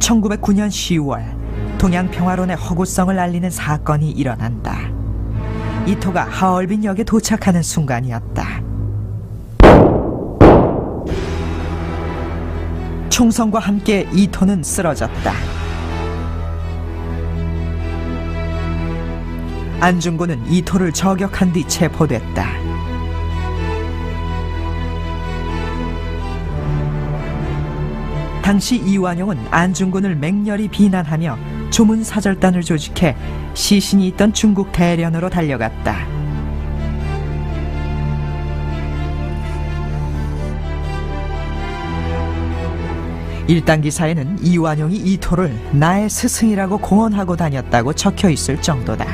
1909년 10월 동양 평화론의 허구성을 알리는 사건이 일어난다. 이토가 하얼빈역에 도착하는 순간이었다. 총성과 함께 이토는 쓰러졌다. 안중근은 이토를 저격한 뒤 체포됐다. 당시 이완용은 안중근을 맹렬히 비난하며 조문사절단을 조직해 시신이 있던 중국 대련으로 달려갔다. 일당 기사에는 이완용이 이토를 나의 스승이라고 공언하고 다녔다고 적혀 있을 정도다.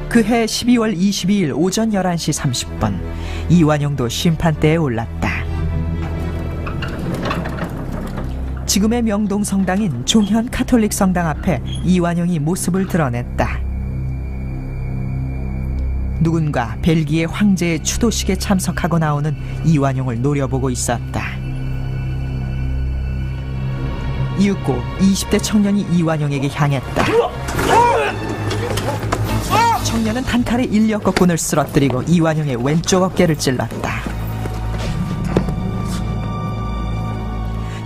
그해 12월 22일 오전 11시 30분 이완용도 심판대에 올랐다. 지금의 명동 성당인 종현 카톨릭 성당 앞에 이완용이 모습을 드러냈다. 누군가 벨기에 황제의 추도식에 참석하고 나오는 이완용을 노려보고 있었다. 이윽고 20대 청년이 이완용에게 향했다. 청년은 단칼에 인력거꾼을 쓰러뜨리고 이완용의 왼쪽 어깨를 찔렀다.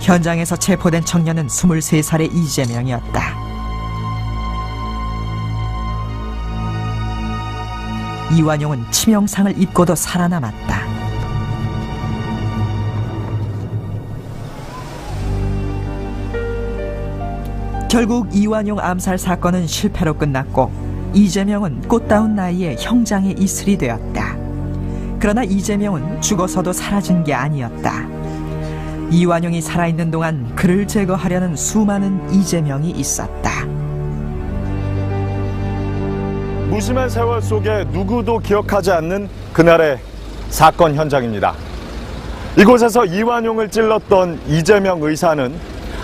현장에서 체포된 청년은 23살의 이재명이었다. 이완용은 치명상을 입고도 살아남았다. 결국 이완용 암살 사건은 실패로 끝났고 이재명은 꽃다운 나이에 형장의 이슬이 되었다. 그러나 이재명은 죽어서도 사라진 게 아니었다. 이완용이 살아있는 동안 그를 제거하려는 수많은 이재명이 있었다. 무심한 세월 속에 누구도 기억하지 않는 그날의 사건 현장입니다. 이곳에서 이완용을 찔렀던 이재명 의사는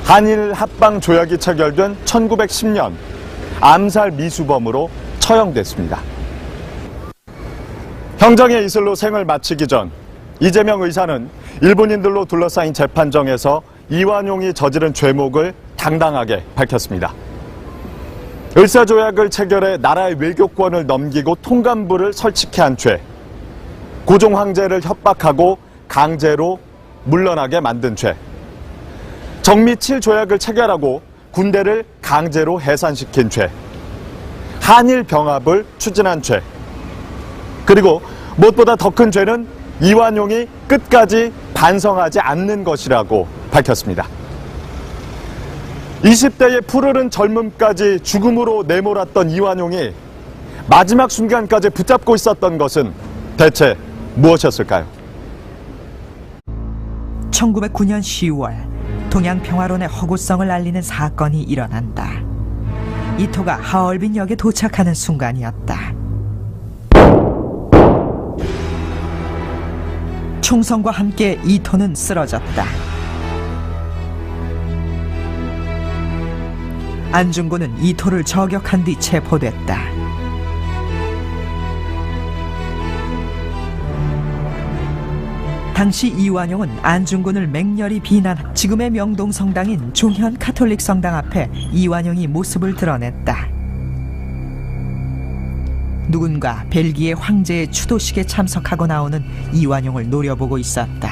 한일 합방 조약이 체결된 1910년 암살 미수범으로 처형됐습니다. 형장의 이슬로 생을 마치기 전 이재명 의사는 일본인들로 둘러싸인 재판정에서 이완용이 저지른 죄목을 당당하게 밝혔습니다. 을사조약을 체결해 나라의 외교권을 넘기고 통감부를 설치케 한 죄, 고종 황제를 협박하고 강제로 물러나게 만든 죄, 정미칠 조약을 체결하고 군대를 강제로 해산시킨 죄, 한일 병합을 추진한 죄, 그리고 무엇보다 더 큰 죄는 이완용이 끝까지 반성하지 않는 것이라고 밝혔습니다. 20대의 푸르른 젊음까지 죽음으로 내몰았던 이완용이 마지막 순간까지 붙잡고 있었던 것은 대체 무엇이었을까요? 1909년 10월 동양 평화론의 허구성을 알리는 사건이 일어난다. 이토가 하얼빈역에 도착하는 순간이었다. 총성과 함께 이토는 쓰러졌다. 안중근은 이토를 저격한 뒤 체포됐다. 당시 이완용은 안중근을 맹렬히 비난, 지금의 명동 성당인 종현 카톨릭 성당 앞에 이완용이 모습을 드러냈다. 누군가 벨기에 황제의 추도식에 참석하고 나오는 이완용을 노려보고 있었다.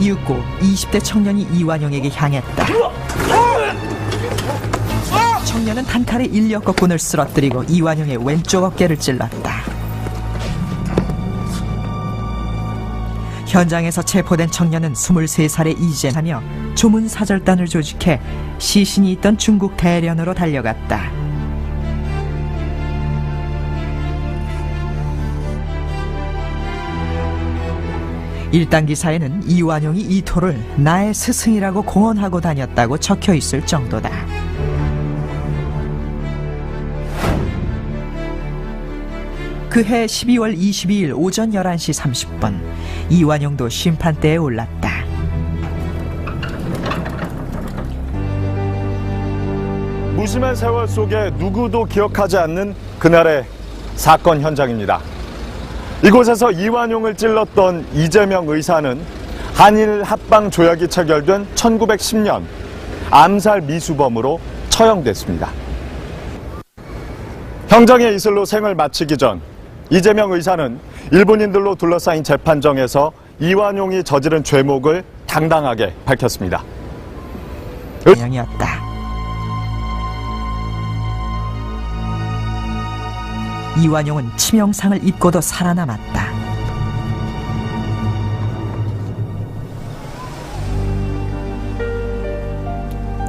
이윽고 20대 청년이 이완용에게 향했다. 청년은 단칼에 인력거꾼을 쓰러뜨리고 이완용의 왼쪽 어깨를 찔렀다. 현장에서 체포된 청년은 23살의 이재명이며 조문사절단을 조직해 시신이 있던 중국 대련으로 달려갔다. 일당 기사에는 이완용이 이토를 나의 스승이라고 공언하고 다녔다고 적혀 있을 정도다. 그해 12월 22일 오전 11시 30분 이완용도 심판대에 올랐다. 무심한 세월 속에 누구도 기억하지 않는 그날의 사건 현장입니다. 이곳에서 이완용을 찔렀던 이재명 의사는 한일 합방 조약이 체결된 1910년 암살 미수범으로 처형됐습니다. 형장의 이슬로 생을 마치기 전 이재명 의사는 일본인들로 둘러싸인 재판정에서 이완용이 저지른 죄목을 당당하게 밝혔습니다. 이었다. 이완용은 치명상을 입고도 살아남았다.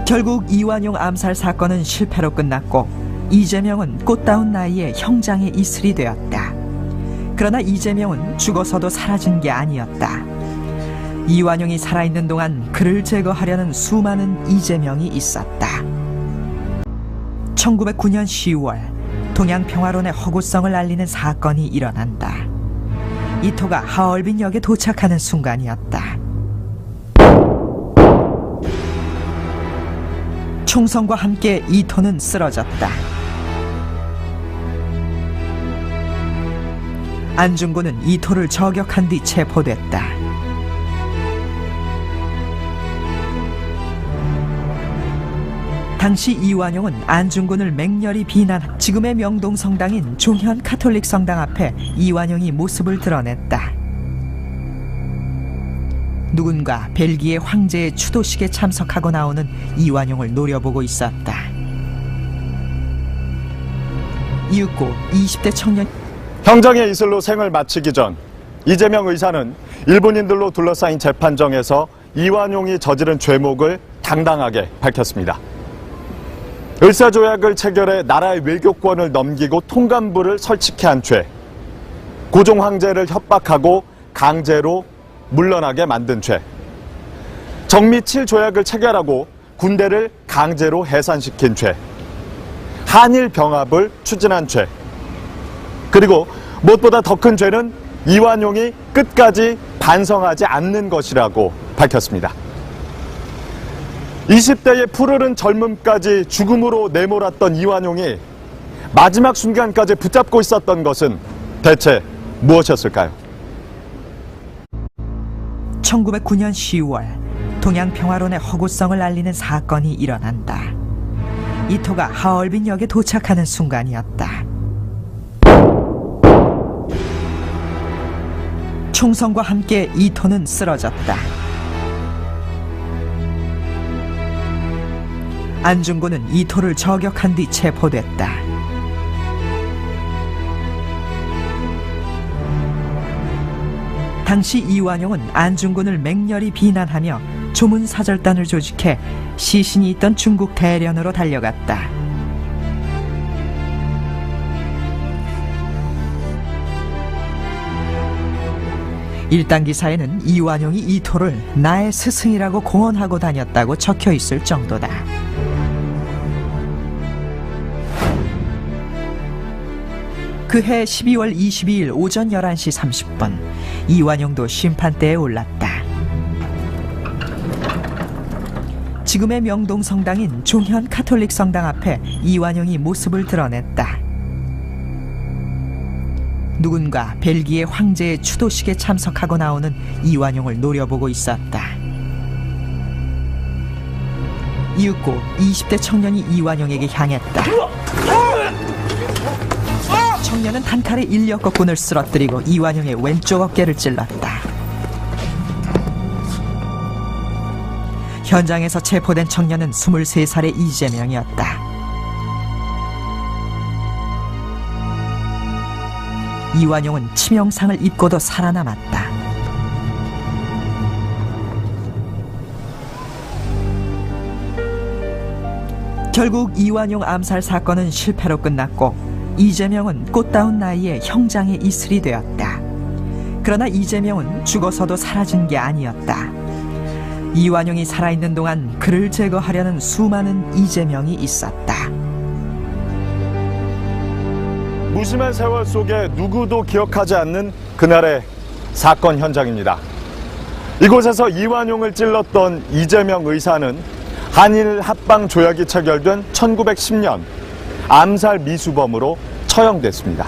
결국 이완용 암살 사건은 실패로 끝났고 이재명은 꽃다운 나이에 형장의 이슬이 되었다. 그러나 이재명은 죽어서도 사라진 게 아니었다. 이완용이 살아있는 동안 그를 제거하려는 수많은 이재명이 있었다. 1909년 10월 동양평화론의 허구성을 알리는 사건이 일어난다. 이토가 하얼빈역에 도착하는 순간이었다. 총성과 함께 이토는 쓰러졌다. 안중근은 이토를 저격한 뒤 체포됐다. 당시 이완용은 안중근을 맹렬히 비난, 지금의 명동 성당인 종현 카톨릭 성당 앞에 이완용이 모습을 드러냈다. 누군가 벨기에 황제의 추도식에 참석하고 나오는 이완용을 노려보고 있었다. 이윽고 20대 청년 형장의 이슬로 생을 마치기 전 이재명 의사는 일본인들로 둘러싸인 재판정에서 이완용이 저지른 죄목을 당당하게 밝혔습니다. 을사조약을 체결해 나라의 외교권을 넘기고 통감부를 설치케 한 죄, 고종 황제를 협박하고 강제로 물러나게 만든 죄, 정미 7조약을 체결하고 군대를 강제로 해산시킨 죄, 한일 병합을 추진한 죄, 그리고 무엇보다 더 큰 죄는 이완용이 끝까지 반성하지 않는 것이라고 밝혔습니다. 20대의 푸르른 젊음까지 죽음으로 내몰았던 이완용이 마지막 순간까지 붙잡고 있었던 것은 대체 무엇이었을까요? 1909년 10월 동양평화론의 허구성을 알리는 사건이 일어난다. 이토가 하얼빈역에 도착하는 순간이었다. 총성과 함께 이토는 쓰러졌다. 안중근은 이토를 저격한 뒤 체포됐다. 당시 이완용은 안중근을 맹렬히 비난하며 조문사절단을 조직해 시신이 있던 중국 대련으로 달려갔다. 일당 기사에는 이완용이 이토를 나의 스승이라고 공언하고 다녔다고 적혀 있을 정도다. 그해 12월 22일 오전 11시 30분 이완용도 심판대에 올랐다. 지금의 명동 성당인 종현 카톨릭 성당 앞에 이완용이 모습을 드러냈다. 누군가 벨기에 황제의 추도식에 참석하고 나오는 이완용을 노려보고 있었다. 이윽고 20대 청년이 이완용에게 향했다. 청년은 단칼에 인력거꾼을 쓰러뜨리고 이완용의 왼쪽 어깨를 찔렀다. 현장에서 체포된 청년은 23살의 이재명이었다. 이완용은 치명상을 입고도 살아남았다. 결국 이완용 암살 사건은 실패로 끝났고 이재명은 꽃다운 나이에 형장의 이슬이 되었다. 그러나 이재명은 죽어서도 사라진 게 아니었다. 이완용이 살아있는 동안 그를 제거하려는 수많은 이재명이 있었다. 무심한 세월 속에 누구도 기억하지 않는 그날의 사건 현장입니다. 이곳에서 이완용을 찔렀던 이재명 의사는 한일 합방 조약이 체결된 1910년 암살 미수범으로 처형됐습니다.